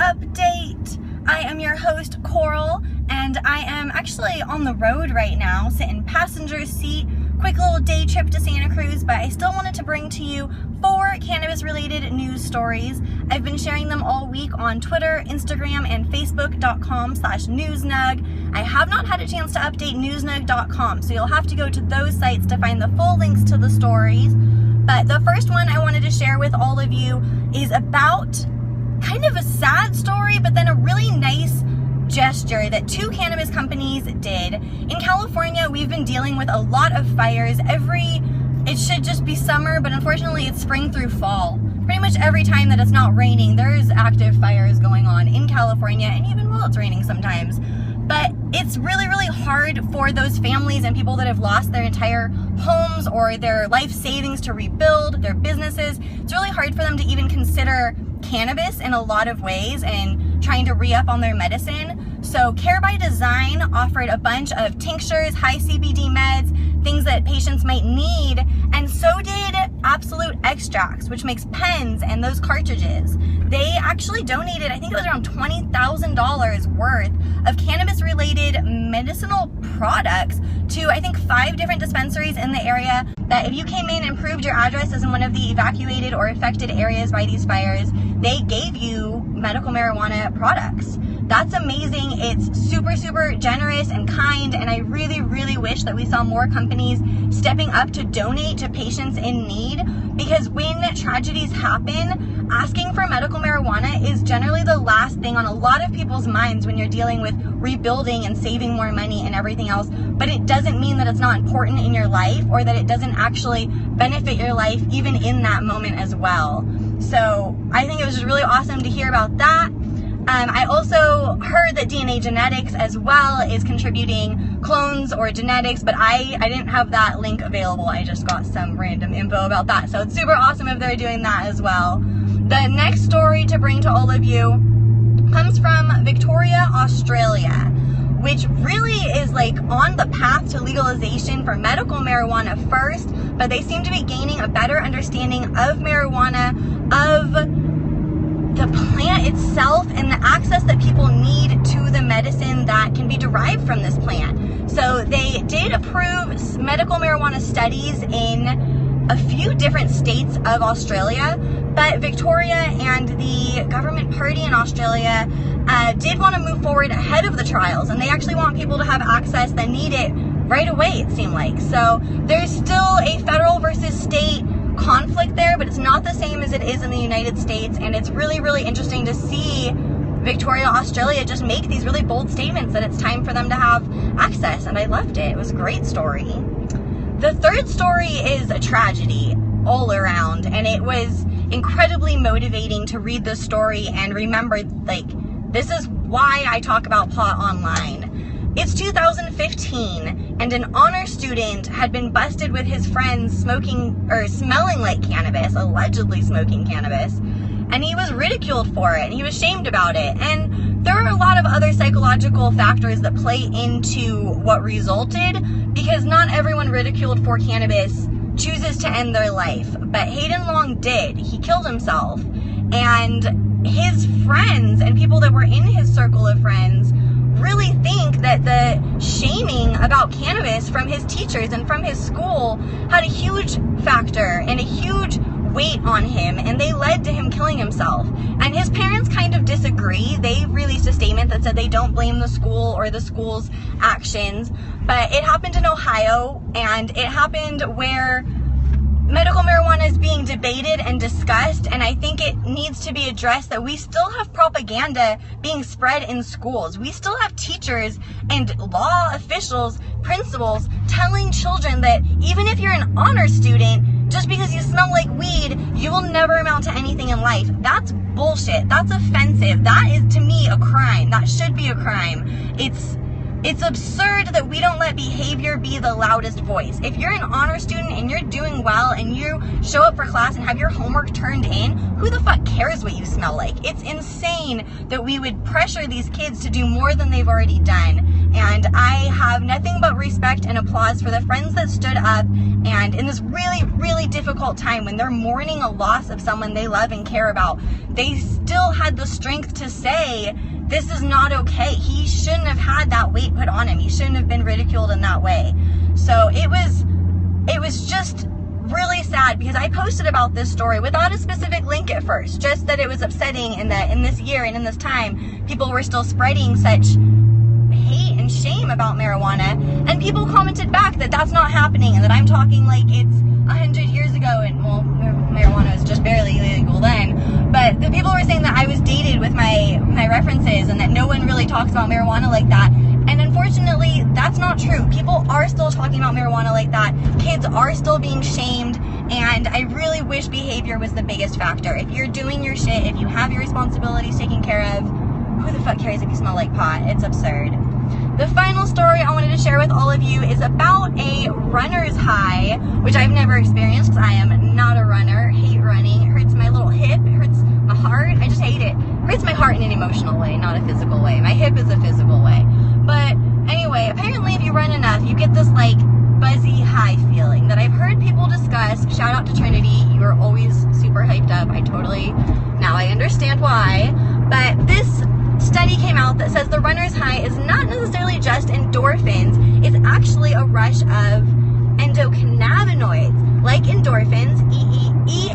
update. I am your host, Coral, and I am actually on the road right now, sitting passenger seat. Quick little day trip to Santa Cruz, but I still wanted to bring to you 4 cannabis-related news stories. I've been sharing them all week on Twitter, Instagram, and Facebook.com/newsnug. I have not had a chance to update newsnug.com, so you'll have to go to those sites to find the full links to the stories. But the first one I wanted to share with all of you is about kind of a sad story, but then a really nice gesture that 2 cannabis companies did. In California, we've been dealing with a lot of fires. It should just be summer, but unfortunately it's spring through fall. Pretty much every time that it's not raining, there's active fires going on in California, and even while it's raining sometimes. But it's really, really hard for those families and people that have lost their entire homes or their life savings to rebuild their businesses. It's really hard for them to even consider cannabis in a lot of ways and trying to re-up on their medicine. So Care by Design offered a bunch of tinctures, high CBD meds, things that patients might need, and so did Absolute Extracts, which makes pens and those cartridges. They actually donated, I think it was around $20,000 worth of cannabis-related medicinal products to, I think, 5 different dispensaries in the area, that if you came in and proved your address as in one of the evacuated or affected areas by these fires, they gave you medical marijuana products. That's amazing. It's super, super generous and kind, and I really, really wish that we saw more companies stepping up to donate to patients in need, because when tragedies happen, asking for medical marijuana is generally the last thing on a lot of people's minds when you're dealing with rebuilding and saving more money and everything else. But it doesn't mean that it's not important in your life, or that it doesn't actually benefit your life even in that moment as well. So I think it was just really awesome to hear about that. I also heard that DNA Genetics as well is contributing clones or genetics, but I didn't have that link available. I just got some random info about that. So it's super awesome if they're doing that as well. The next story to bring to all of you comes from Victoria, Australia, which really is like on the path to legalization for medical marijuana first, but they seem to be gaining a better understanding of marijuana, of the plant itself, and the access that people need to the medicine that can be derived from this plant. So they did approve medical marijuana studies in a few different states of Australia, but Victoria and the government party in Australia did want to move forward ahead of the trials, and they actually want people to have access that need it right away, it seemed like. So there's still a federal versus state conflict there, but it's not the same as it is in the United States, and it's really, really interesting to see Victoria, Australia just make these really bold statements that it's time for them to have access, and I loved it. It was a great story. The third story is a tragedy all around, and it was incredibly motivating to read this story and remember, like, this is why I talk about pot online. It's 2015, and an honor student had been busted with his friends smoking or smelling like cannabis, allegedly smoking cannabis, and he was ridiculed for it, and he was shamed about it. And there are a lot of other psychological factors that play into what resulted, because not everyone ridiculed for cannabis chooses to end their life. But Hayden Long did. He killed himself, and his friends and people that were in his circle of friends really think that the shaming about cannabis from his teachers and from his school had a huge factor and a huge weight on him, and they led to him killing himself. And his parents kind of disagree. They released a statement that said they don't blame the school or the school's actions, but it happened in Ohio, and it happened where medical marijuana is being debated and discussed, and I think it needs to be addressed that we still have propaganda being spread in schools. We still have teachers and law officials, principals, telling children that even if you're an honor student, just because you smell like weed, you will never amount to anything in life. That's bullshit. That's offensive. That is, to me, a crime. That should be a crime. It's absurd that we don't let behavior be the loudest voice. If you're an honor student and you're doing well and you show up for class and have your homework turned in, who the fuck cares what you smell like? It's insane that we would pressure these kids to do more than they've already done. And I have nothing but respect and applause for the friends that stood up, and in this really, really difficult time when they're mourning a loss of someone they love and care about, they still had the strength to say, this is not okay. He shouldn't have had that weight put on him. He shouldn't have been ridiculed in that way. So it was just really sad, because I posted about this story without a specific link at first, just that it was upsetting in that in this year and in this time, people were still spreading such hate and shame about marijuana, and people commented back that that's not happening, and that I'm talking like it's 100 years ago, and well, marijuana was just barely legal then, but the people were saying that I was dated with my references, and that no one really talks about marijuana like that. And unfortunately, that's not true. People are still talking about marijuana like that. Kids are still being shamed, and I really wish behavior was the biggest factor. If you're doing your shit, if you have your responsibilities taken care of, who the fuck cares if you smell like pot? It's absurd. The final story I wanted to share with all of you is about a runner's high, which I've never experienced because I am not a runner. Hate running. It hurts my little hip. It hurts my heart. I just hate it. It hurts my heart in an emotional way, not a physical way. My hip is a physical way. But anyway, apparently if you run enough, you get this like buzzy high feeling that I've heard people discuss. Shout out to Trinity. You are always super hyped up. Now I understand why. But this study came out that says the runner's high is not necessarily just endorphins. It's actually a rush of endocannabinoids, like endorphins,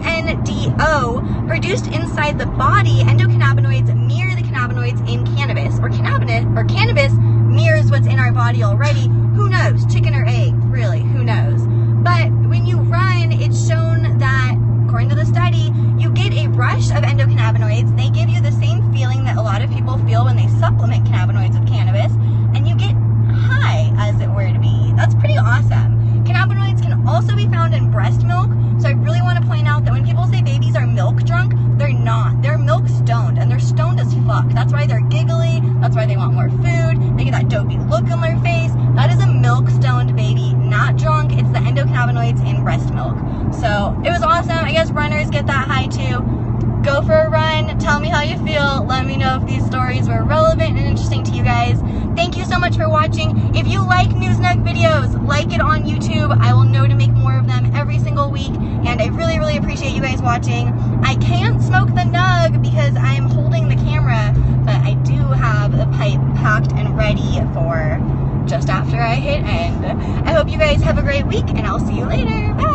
ENDO, produced inside the body. Endocannabinoids mirror the cannabinoids in cannabis, or cannabis mirrors what's in our body already. Who knows? Chicken or egg? Really, who knows? But when you run, it's shown that, according to the study, you get a rush of endocannabinoids. They give you the same feeling that a lot of people feel when they supplement cannabinoids with cannabis, and you get high, as it were to be. That's pretty awesome. Cannabinoids can also be found in breast milk, so I really want to point out that when people say babies are milk drunk, they're not. They're milk stoned, and they're stoned as fuck. That's why they're giggly, that's why they want more food, they get that dopey look on their face. That is a milk stoned baby, not drunk. It's the endocannabinoids in breast milk. So it was awesome. I guess runners get that high too. Go for a run. Tell me how you feel. Let me know if these stories were relevant and interesting to you guys. Thank you so much for watching. If you like News Nug videos, like it on YouTube. I will know to make more of them every single week, and I really, really appreciate you guys watching. I can't smoke the nug because I'm holding the camera, but I do have the pipe packed and ready for just after I hit end. I hope you guys have a great week, and I'll see you later. Bye!